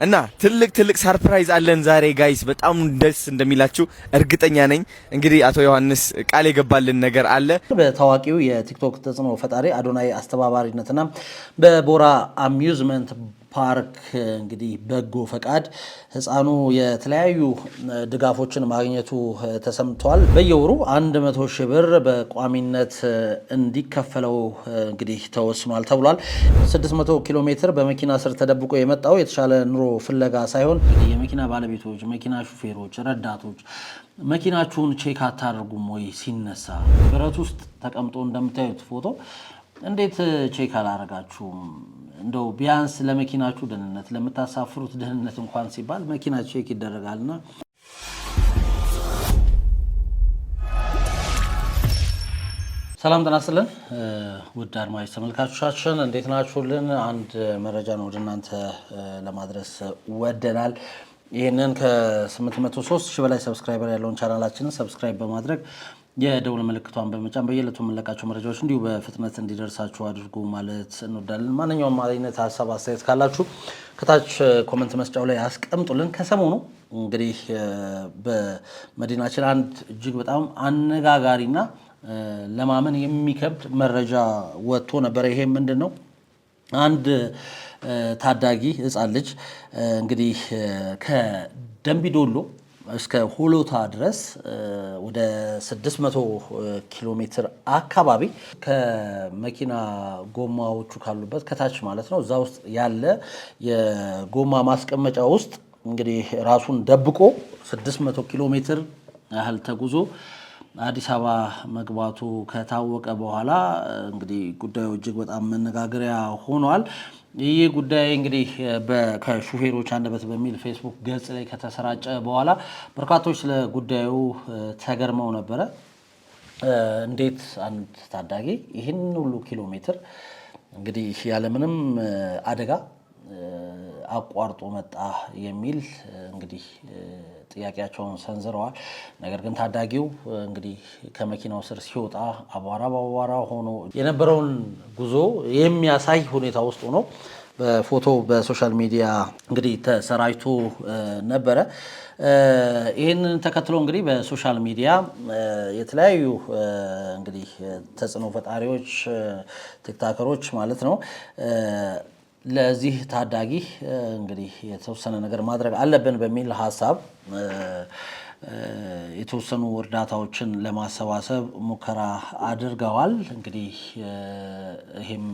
እና ትልቅ ሰርፕራይዝ አለን ዛሬ ጋይስ በጣም ደስ እንደሚላችሁ እርግጠኛ ነኝ። እንግዲህ አቶ ዮሐንስ ቃል የገባልን ነገር አለ። በታዋቂው የቲክቶክ ተጽዕኖ ፈጣሪ አዶናይ አስተባባሪነትና በቦራ አሚዩዝመንት ፓርክ እንግዲህ በጎ ፈቃድ ህፃኑ የተለያዩ ድጋፎችን ማግኘቱ ተሰምቷል። በየወሩ 100,000 ብር በቋሚነት እንዲከፈለው እንግዲህ ተወስኗል ተብሏል። 600 ኪሎ ሜትር በመኪና ስር ተደብቆ የመጣው የተሻለ ኑሮ ፍለጋ ሳይሆን የመኪና ባለቤቶች፣ መኪና ሹፌሮች፣ ረዳቶች መኪናችሁን ቼክ አታደርጉም ወይ? ሲነሳ ብረት ውስጥ ተቀምጦ እንደምታዩት ፎቶ እንዴት ቼክ አላረጋችሁም? እንደው ቢያንስ ለመኪናችሁ ደህንነት ለምታሳፍሩት ደህንነት እንኳን ሲባል መኪና ቼክ ይደረጋልና ሰላም ጤና ይስጥልን ውድ አድማጭ ተመልካቾቻችን እንዴት ናችሁልን? አንድ መረጃ ነው ወደ እናንተ ለማድረስ ወደናል። ይሄንን ከ803,000 በላይ ሰብስክራይበር ያለውን ቻናላችንን ሰብስክራይብ በማድረግ የደውል ምልክቷን በመጫን በየዕለቱ የምንለቃቸው መረጃዎች እንዲሁ በፍጥነት እንዲደርሳችሁ አድርጉ ማለት እንወዳለን። ማንኛውም አይነት ሀሳብ አስተያየት ካላችሁ ከታች ኮሜንት መስጫው ላይ አስቀምጡልን። ከሰሞኑ እንግዲህ በመዲናችን አንድ እጅግ በጣም አነጋጋሪና ለማመን የሚከብድ መረጃ ወጥቶ ነበር። ይሄ ምንድነው? አንድ ታዳጊ ህፃን ልጅ እንግዲህ ከደምቢዶሎ እስከ ሆሎታ ድረስ ወደ 600 ኪሎ ሜትር አካባቢ ከመኪና ጎማዎቹ ካሉበት ከታች ማለት ነው እዛ ውስጥ ያለ የጎማ ማስቀመጫ ውስጥ እንግዲህ ራሱን ደብቆ 600 ኪሎ ሜትር ያህል ተጉዞ አዲስ አበባ መግባቱ ከታወቀ በኋላ እንግዲህ ጉዳዩ እጅግ በጣም መነጋገሪያ ሆኗል። ይህ ጉዳይ እንግዲህ ከሹፌሮች አንደበት በሚል ፌስቡክ ገጽ ላይ ከተሰራጨ በኋላ በርካቶች ስለ ጉዳዩ ተገርመው ነበረ። እንዴት አንድ ታዳጊ ይህን ሁሉ ኪሎ ሜትር እንግዲህ ያለምንም አደጋ አቋርጦ መጣ የሚል እንግዲህ ጥያቄያቸውን ሰንዝረዋል። ነገር ግን ታዳጊው እንግዲህ ከመኪናው ስር ሲወጣ አቧራ በአቧራ ሆኖ የነበረውን ጉዞ የሚያሳይ ሁኔታ ውስጥ ሆኖ በፎቶ በሶሻል ሚዲያ እንግዲህ ተሰራጭቶ ነበረ። ይህንን ተከትሎ እንግዲህ በሶሻል ሚዲያ የተለያዩ እንግዲህ ተጽዕኖ ፈጣሪዎች ቲክቶከሮች ማለት ነው ለዚህ ታዳጊ እንግዲህ የተወሰነ ነገር ማድረግ አለብን በሚል ሀሳብ የተወሰኑ እርዳታዎችን ለማሰባሰብ ሙከራ አድርገዋል። እንግዲህ ይሄም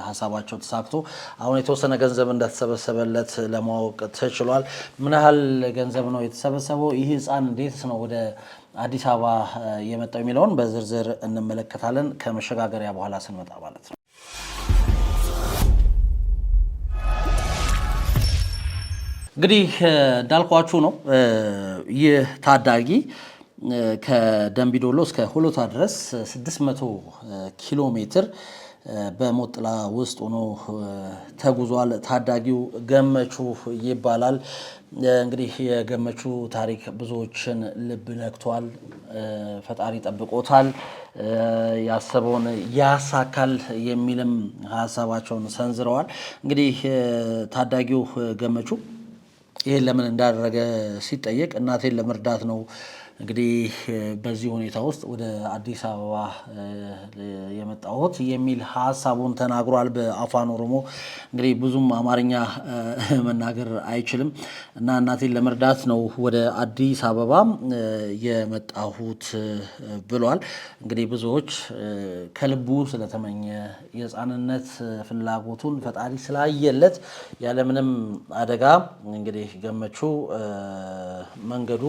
ሀሳባቸው ተሳክቶ አሁን የተወሰነ ገንዘብ እንደተሰበሰበለት ለማወቅ ተችሏል። ምን ያህል ገንዘብ ነው የተሰበሰበው? ይህ ህፃን እንዴት ነው ወደ አዲስ አበባ የመጣው የሚለውን በዝርዝር እንመለከታለን ከመሸጋገሪያ በኋላ ስንመጣ ማለት ነው። እንግዲህ እንዳልኳችሁ ነው ይህ ታዳጊ ከደምቢዶሎ እስከ ሆሎታ ድረስ 600 ኪሎ ሜትር በሞት ጥላ ውስጥ ሆኖ ተጉዟል። ታዳጊው ገመቹ ይባላል። እንግዲህ የገመቹ ታሪክ ብዙዎችን ልብ ነክቷል። ፈጣሪ ጠብቆታል፣ ያሰበውን ያሳካል የሚልም ሀሳባቸውን ሰንዝረዋል። እንግዲህ ታዳጊው ገመቹ ይሄን ለምን እንዳደረገ ሲጠየቅ እናቴን ለመርዳት ነው እንግዲህ በዚህ ሁኔታ ውስጥ ወደ አዲስ አበባ የመጣሁት የሚል ሀሳቡን ተናግሯል። በአፋን ኦሮሞ እንግዲህ ብዙም አማርኛ መናገር አይችልም እና እናቴን ለመርዳት ነው ወደ አዲስ አበባ የመጣሁት ብሏል። እንግዲህ ብዙዎች ከልቡ ስለተመኘ የህፃንነት ፍላጎቱን ፈጣሪ ስላየለት ያለምንም አደጋ እንግዲህ ገመቹ መንገዱ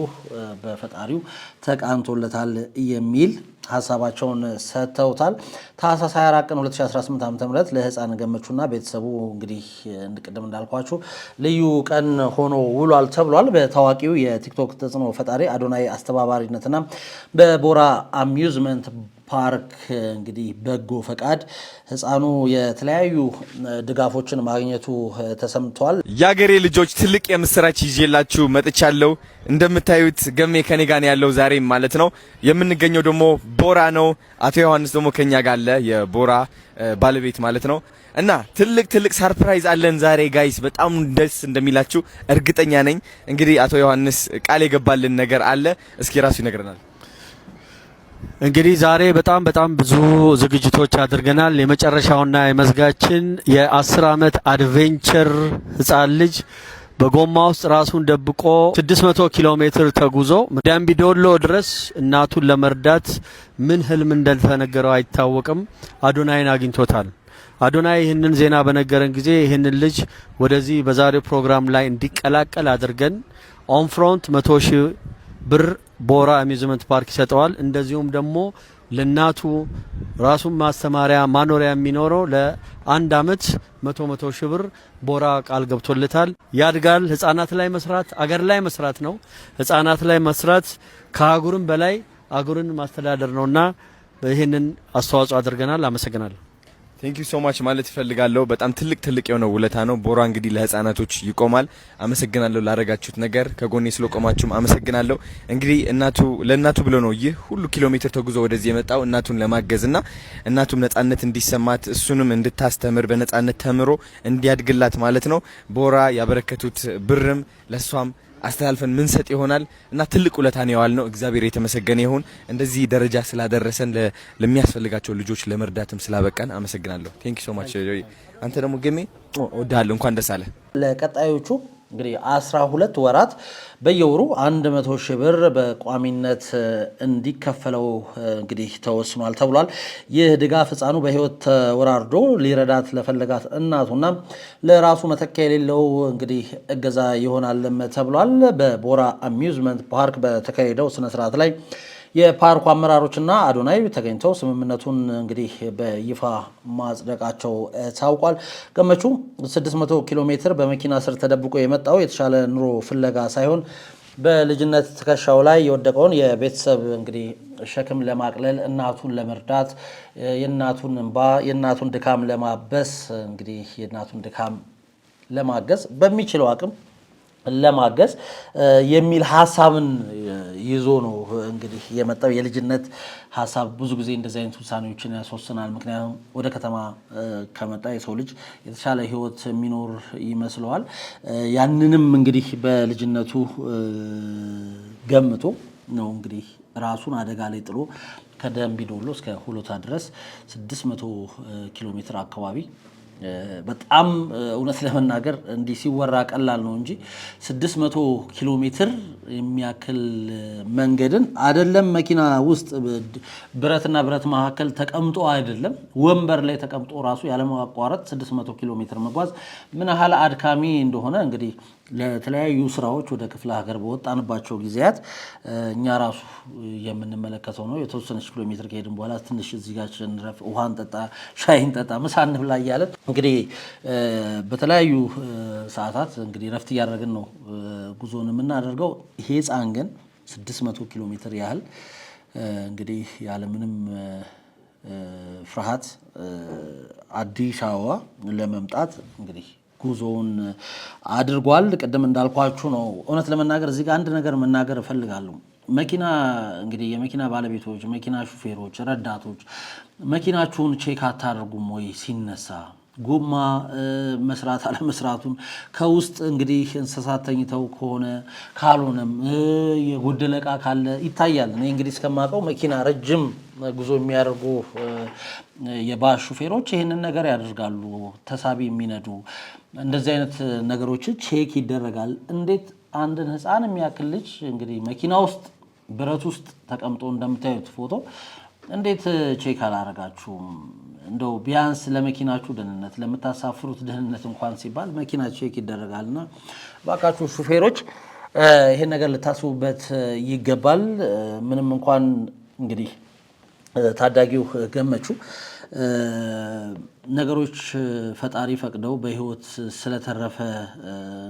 በፈጣሪው ተቃንቶለታል የሚል ሀሳባቸውን ሰጥተውታል። ታህሳስ 24 ቀን 2018 ዓ.ም ለህፃን ገመቹና ቤተሰቡ እንግዲህ እንድቅድም እንዳልኳችሁ ልዩ ቀን ሆኖ ውሏል ተብሏል። በታዋቂው የቲክቶክ ተጽዕኖ ፈጣሪ አዶናይ አስተባባሪነትና በቦራ አሚዩዝመንት ፓርክ እንግዲህ በጎ ፈቃድ ህፃኑ የተለያዩ ድጋፎችን ማግኘቱ ተሰምቷል። ያገሬ ልጆች ትልቅ የምስራች ይዤላችሁ መጥቻለሁ። እንደምታዩት ገሜ ከኔ ጋር ያለው ዛሬ ማለት ነው። የምንገኘው ደግሞ ቦራ ነው። አቶ ዮሐንስ ደግሞ ከኛ ጋር አለ፣ የቦራ ባለቤት ማለት ነው። እና ትልቅ ሰርፕራይዝ አለን ዛሬ ጋይስ። በጣም ደስ እንደሚላችሁ እርግጠኛ ነኝ። እንግዲህ አቶ ዮሐንስ ቃል የገባልን ነገር አለ። እስኪ ራሱ ይነግረናል። እንግዲህ ዛሬ በጣም ብዙ ዝግጅቶች አድርገናል። የመጨረሻውና የመዝጋችን የ10 ዓመት አድቬንቸር ህፃን ልጅ በጎማ ውስጥ ራሱን ደብቆ 600 ኪሎ ሜትር ተጉዞ ዳምቢዶሎ ድረስ እናቱን ለመርዳት ምን ህልም እንደተነገረው አይታወቅም፣ አዶናይን አግኝቶታል። አዶናይ ይህንን ዜና በነገረን ጊዜ ይህንን ልጅ ወደዚህ በዛሬው ፕሮግራም ላይ እንዲቀላቀል አድርገን ኦን ፍሮንት 100,000 ብር ቦራ አሚዝመንት ፓርክ ይሰጠዋል። እንደዚሁም ደግሞ ለናቱ ራሱን ማስተማሪያ ማኖሪያ የሚኖረው ለአንድ አመት 100,000 ብር ቦራ ቃል ገብቶለታል። ያድጋል። ህፃናት ላይ መስራት አገር ላይ መስራት ነው። ህፃናት ላይ መስራት ከአህጉርም በላይ አህጉርን ማስተዳደር ነውና ይህንን አስተዋጽኦ አድርገናል። አመሰግናለሁ። ቴንክ ዩ ሶ ማች ማለት እፈልጋለሁ። በጣም ትልቅ የሆነ ውለታ ነው። ቦራ እንግዲህ ለህፃናቶች ይቆማል። አመሰግናለሁ ላረጋችሁት ነገር፣ ከጎኔ ስለቆማችሁም አመሰግናለሁ። እንግዲህ ለእናቱ ብሎ ነው ይህ ሁሉ ኪሎ ሜትር ተጉዞ ወደዚህ የመጣው እናቱን ለማገዝና እናቱም ነጻነት እንዲሰማት እሱንም እንድታስተምር በነጻነት ተምሮ እንዲያድግላት ማለት ነው። ቦራ ያበረከቱት ብርም ለሷም አስተላልፈን ምን ሰጥ ይሆናል እና ትልቅ ውለታን ያዋል ነው። እግዚአብሔር የተመሰገነ ይሁን። እንደዚህ ደረጃ ስላደረሰን ለሚያስፈልጋቸው ልጆች ለመርዳትም ስላበቃን አመሰግናለሁ። ቴንክ ዩ ሶ ማች። አንተ ደግሞ ገሜ ወዳለ እንኳን ደስ አለ። ለቀጣዮቹ እንግዲህ 12 ወራት በየወሩ 100,000 ብር በቋሚነት እንዲከፈለው እንግዲህ ተወስኗል ተብሏል። ይህ ድጋፍ ህፃኑ በህይወት ተወራርዶ ሊረዳት ለፈለጋት እናቱና ለራሱ መተኪያ የሌለው እንግዲህ እገዛ ይሆናልም ተብሏል። በቦራ አሚውዝመንት ፓርክ በተካሄደው ስነ ስርዓት ላይ የፓርኩ አመራሮችና አዶናይ ተገኝተው ስምምነቱን እንግዲህ በይፋ ማጽደቃቸው ታውቋል። ገመቹ 600 ኪሎ ሜትር በመኪና ስር ተደብቆ የመጣው የተሻለ ኑሮ ፍለጋ ሳይሆን በልጅነት ትከሻው ላይ የወደቀውን የቤተሰብ እንግዲህ ሸክም ለማቅለል እናቱን ለመርዳት የእናቱን እንባ የእናቱን ድካም ለማበስ እንግዲህ የእናቱን ድካም ለማገዝ በሚችለው አቅም ለማገዝ የሚል ሐሳብን ይዞ ነው እንግዲህ የመጣው። የልጅነት ሐሳብ ብዙ ጊዜ እንደዚህ አይነት ውሳኔዎችን ያስወስናል። ምክንያቱም ወደ ከተማ ከመጣ የሰው ልጅ የተሻለ ህይወት የሚኖር ይመስለዋል። ያንንም እንግዲህ በልጅነቱ ገምቶ ነው እንግዲህ ራሱን አደጋ ላይ ጥሎ ከደምቢዶሎ እስከ ሆሎታ ድረስ 600 ኪሎ ሜትር አካባቢ በጣም እውነት ለመናገር እንዲህ ሲወራ ቀላል ነው እንጂ 600 ኪሎ ሜትር የሚያክል መንገድን አይደለም መኪና ውስጥ ብረትና ብረት መካከል ተቀምጦ አይደለም ወንበር ላይ ተቀምጦ ራሱ ያለማቋረጥ 600 ኪሎ ሜትር መጓዝ ምን ያህል አድካሚ እንደሆነ እንግዲህ ለተለያዩ ስራዎች ወደ ክፍለ ሀገር በወጣንባቸው ጊዜያት እኛ ራሱ የምንመለከተው ነው። የተወሰነች ኪሎ ሜትር ከሄድን በኋላ ትንሽ እዚህ ጋር እንረፍ፣ ውሃን ጠጣ፣ ሻይን ጠጣ፣ ምሳ እንብላ እያለን እንግዲህ በተለያዩ ሰዓታት እንግዲህ ረፍት እያደረግን ነው ጉዞን የምናደርገው። ይሄ ህፃን ግን 600 ኪሎ ሜትር ያህል እንግዲህ ያለምንም ፍርሃት አዲስ አበባ ለመምጣት እንግዲህ ጉዞውን አድርጓል። ቅድም እንዳልኳችሁ ነው። እውነት ለመናገር እዚህ ጋር አንድ ነገር መናገር እፈልጋለሁ። መኪና እንግዲህ የመኪና ባለቤቶች፣ መኪና ሹፌሮች፣ ረዳቶች መኪናችሁን ቼክ አታደርጉም ወይ? ሲነሳ ጎማ መስራት አለመስራቱን ከውስጥ እንግዲህ እንስሳት ተኝተው ከሆነ ካልሆነም የጎደለ ዕቃ ካለ ይታያል። እኔ እንግዲህ እስከማውቀው መኪና ረጅም ጉዞ የሚያደርጉ የባስ ሹፌሮች ይህንን ነገር ያደርጋሉ። ተሳቢ የሚነዱ እንደዚህ አይነት ነገሮች ቼክ ይደረጋል። እንዴት አንድን ህፃን የሚያክል ልጅ እንግዲህ መኪና ውስጥ ብረት ውስጥ ተቀምጦ እንደምታዩት ፎቶ እንዴት ቼክ አላረጋችሁም? እንደው ቢያንስ ለመኪናችሁ ደህንነት ለምታሳፍሩት ደህንነት እንኳን ሲባል መኪና ቼክ ይደረጋልና ባካችሁ ሹፌሮች ይሄን ነገር ልታስቡበት ይገባል። ምንም እንኳን እንግዲህ ታዳጊው ገመቹ ነገሮች ፈጣሪ ፈቅደው በህይወት ስለተረፈ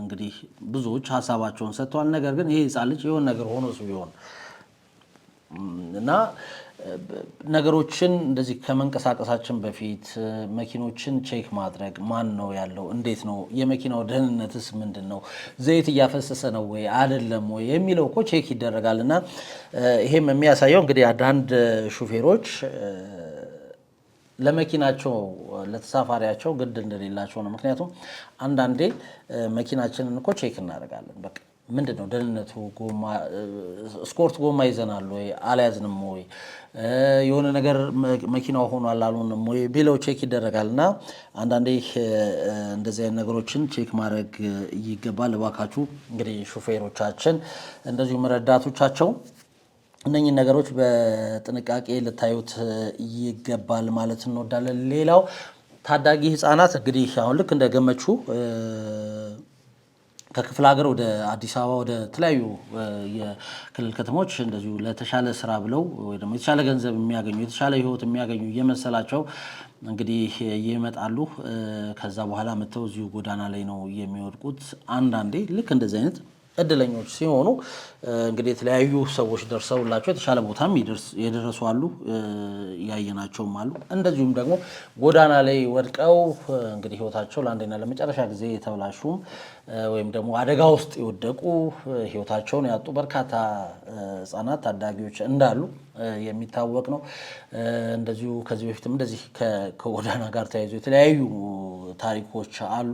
እንግዲህ ብዙዎች ሐሳባቸውን ሰጥተዋል። ነገር ግን ይሄ ህፃን ልጅ የሆነ ነገር ሆኖ ቢሆን እና ነገሮችን እንደዚህ ከመንቀሳቀሳችን በፊት መኪኖችን ቼክ ማድረግ ማን ነው ያለው፣ እንዴት ነው የመኪናው ደህንነትስ ምንድን ነው፣ ዘይት እያፈሰሰ ነው ወይ አይደለም ወይ የሚለው እኮ ቼክ ይደረጋል። እና ይሄም የሚያሳየው እንግዲህ አንዳንድ ሹፌሮች ለመኪናቸው ለተሳፋሪያቸው ግድ እንደሌላቸው ነው። ምክንያቱም አንዳንዴ መኪናችንን እኮ ቼክ እናደርጋለን። በቃ ምንድን ነው ደህንነቱ፣ ጎማ ስኮርት ጎማ ይዘናል ወይ አልያዝንም ወይ፣ የሆነ ነገር መኪናው ሆኗል አልሆንም ወይ ቢለው ቼክ ይደረጋል። እና አንዳንዴ እንደዚህ አይነት ነገሮችን ቼክ ማድረግ ይገባል። እባካችሁ እንግዲህ ሹፌሮቻችን እንደዚሁም ረዳቶቻቸው እነኚህን ነገሮች በጥንቃቄ ልታዩት ይገባል ማለት እንወዳለን። ሌላው ታዳጊ ህፃናት እንግዲህ አሁን ልክ እንደ ገመቹ ከክፍለ ሀገር ወደ አዲስ አበባ ወደ ተለያዩ የክልል ከተሞች እንደዚሁ ለተሻለ ስራ ብለው ወይ ደግሞ የተሻለ ገንዘብ የሚያገኙ የተሻለ ህይወት የሚያገኙ እየመሰላቸው እንግዲህ ይመጣሉ። ከዛ በኋላ መጥተው እዚሁ ጎዳና ላይ ነው የሚወድቁት። አንዳንዴ ልክ እንደዚህ አይነት እድለኞች ሲሆኑ እንግዲህ የተለያዩ ሰዎች ደርሰውላቸው የተሻለ ቦታም የደረሱ አሉ፣ ያየናቸውም አሉ። እንደዚሁም ደግሞ ጎዳና ላይ ወድቀው እንግዲህ ህይወታቸው ለአንዴና ለመጨረሻ ጊዜ የተበላሹም ወይም ደግሞ አደጋ ውስጥ የወደቁ ህይወታቸውን ያጡ በርካታ ህጻናት ታዳጊዎች እንዳሉ የሚታወቅ ነው። እንደዚሁ ከዚህ በፊትም እንደዚህ ከጎዳና ጋር ተያይዞ የተለያዩ ታሪኮች አሉ።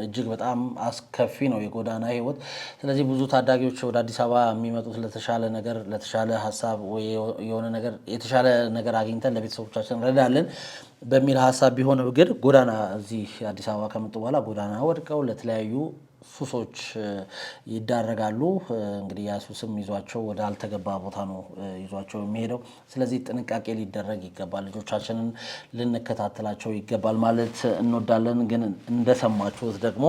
እጅግ በጣም አስከፊ ነው የጎዳና ህይወት። ስለዚህ ብዙ ታዳጊዎች ወደ አዲስ አበባ የሚመጡት ለተሻለ ነገር፣ ለተሻለ ሀሳብ ወይ የሆነ ነገር የተሻለ ነገር አግኝተን ለቤተሰቦቻችን እንረዳለን በሚል ሀሳብ ቢሆን ግን ጎዳና እዚህ አዲስ አበባ ከመጡ በኋላ ጎዳና ወድቀው ለተለያዩ ሱሶች ይዳረጋሉ። እንግዲህ ያ ሱስም ይዟቸው ወደ አልተገባ ቦታ ነው ይዟቸው የሚሄደው። ስለዚህ ጥንቃቄ ሊደረግ ይገባል፣ ልጆቻችንን ልንከታተላቸው ይገባል ማለት እንወዳለን። ግን እንደሰማችሁት ደግሞ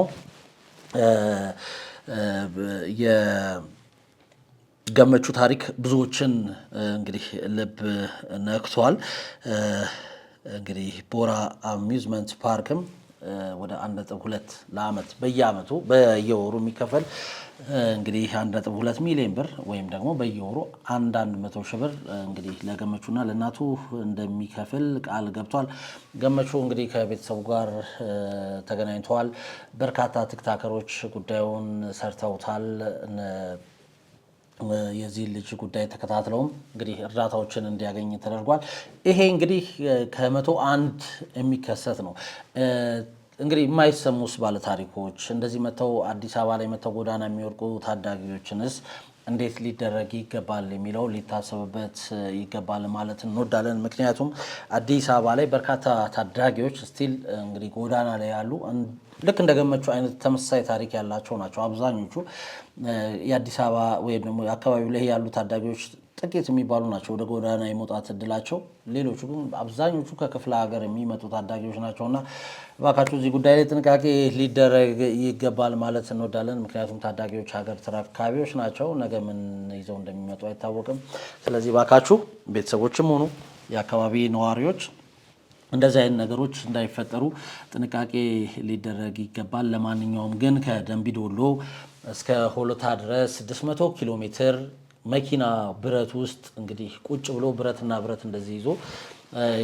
የገመቹ ታሪክ ብዙዎችን እንግዲህ ልብ ነክቷል። እንግዲህ ቦራ አሚውዝመንት ፓርክም ወደ 1.2 ለአመት በየወሩ የሚከፈል እንግዲህ 1.2 ሚሊዮን ብር ወይም ደግሞ በየወሩ 100 ሺህ ብር እንግዲህ ለገመቹና ለእናቱ እንደሚከፍል ቃል ገብቷል። ገመቹ እንግዲህ ከቤተሰቡ ጋር ተገናኝተዋል። በርካታ ቲክታከሮች ጉዳዩን ሰርተውታል። የዚህ ልጅ ጉዳይ ተከታትለውም እንግዲህ እርዳታዎችን እንዲያገኝ ተደርጓል። ይሄ እንግዲህ ከ101 የሚከሰት ነው። እንግዲህ የማይሰሙስ ባለታሪኮች እንደዚህ መተው አዲስ አበባ ላይ መተው ጎዳና የሚወድቁ ታዳጊዎችንስ እንዴት ሊደረግ ይገባል የሚለው ሊታሰብበት ይገባል ማለት እንወዳለን። ምክንያቱም አዲስ አበባ ላይ በርካታ ታዳጊዎች ስቲል እንግዲህ ጎዳና ላይ ያሉ ልክ እንደገመቹ አይነት ተመሳሳይ ታሪክ ያላቸው ናቸው። አብዛኞቹ የአዲስ አበባ ወይም ደግሞ አካባቢው ላይ ያሉ ታዳጊዎች ጥቂት የሚባሉ ናቸው ወደ ጎዳና የመውጣት እድላቸው። ሌሎቹ ግን አብዛኞቹ ከክፍለ ሀገር የሚመጡ ታዳጊዎች ናቸውና እባካችሁ እዚህ ጉዳይ ላይ ጥንቃቄ ሊደረግ ይገባል ማለት እንወዳለን። ምክንያቱም ታዳጊዎች ሀገር ተረካቢዎች ናቸው። ነገ ምን ይዘው እንደሚመጡ አይታወቅም። ስለዚህ እባካችሁ ቤተሰቦችም ሆኑ የአካባቢ ነዋሪዎች እንደዚህ አይነት ነገሮች እንዳይፈጠሩ ጥንቃቄ ሊደረግ ይገባል። ለማንኛውም ግን ከደንቢ ዶሎ እስከ ሆለታ ድረስ 600 ኪሎ ሜትር መኪና ብረት ውስጥ እንግዲህ ቁጭ ብሎ ብረትና ብረት እንደዚህ ይዞ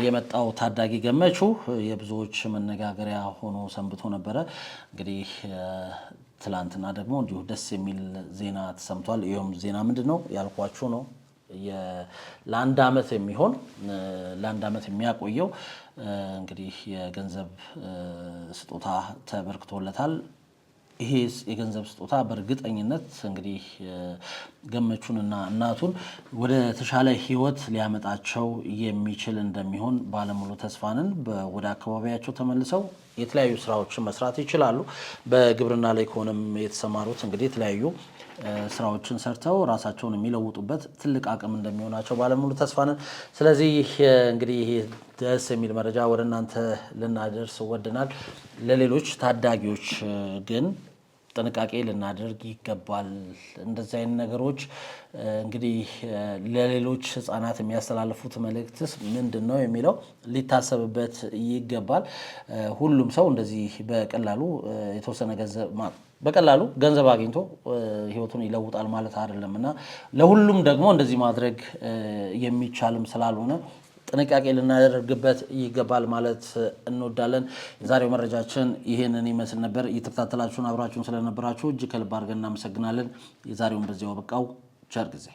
የመጣው ታዳጊ ገመቹ የብዙዎች መነጋገሪያ ሆኖ ሰንብቶ ነበረ። እንግዲህ ትላንትና ደግሞ እንዲሁ ደስ የሚል ዜና ተሰምቷል። ይኸውም ዜና ምንድን ነው ያልኳችሁ ነው። ለአንድ ዓመት የሚያቆየው እንግዲህ የገንዘብ ስጦታ ተበርክቶለታል። ይሄ የገንዘብ ስጦታ በእርግጠኝነት እንግዲህ ገመቹንና እናቱን ወደ ተሻለ ሕይወት ሊያመጣቸው የሚችል እንደሚሆን ባለሙሉ ተስፋንን ወደ አካባቢያቸው ተመልሰው የተለያዩ ስራዎችን መስራት ይችላሉ። በግብርና ላይ ከሆነም የተሰማሩት እንግዲህ የተለያዩ ስራዎችን ሰርተው ራሳቸውን የሚለውጡበት ትልቅ አቅም እንደሚሆናቸው ባለሙሉ ተስፋንን። ስለዚህ እንግዲህ ይሄ ደስ የሚል መረጃ ወደ እናንተ ልናደርስ ወደናል። ለሌሎች ታዳጊዎች ግን ጥንቃቄ ልናደርግ ይገባል። እንደዚህ አይነት ነገሮች እንግዲህ ለሌሎች ህፃናት የሚያስተላልፉት መልእክትስ ምንድን ነው የሚለው ሊታሰብበት ይገባል። ሁሉም ሰው እንደዚህ በቀላሉ የተወሰነ ገንዘብ በቀላሉ ገንዘብ አግኝቶ ህይወቱን ይለውጣል ማለት አይደለምና ለሁሉም ደግሞ እንደዚህ ማድረግ የሚቻልም ስላልሆነ ጥንቃቄ ልናደርግበት ይገባል ማለት እንወዳለን። የዛሬው መረጃችን ይሄንን ይመስል ነበር። እየተከታተላችሁን አብራችሁን ስለነበራችሁ እጅግ ከልብ አድርገን እናመሰግናለን። የዛሬውን በዚያው በቃው። ቸር ጊዜ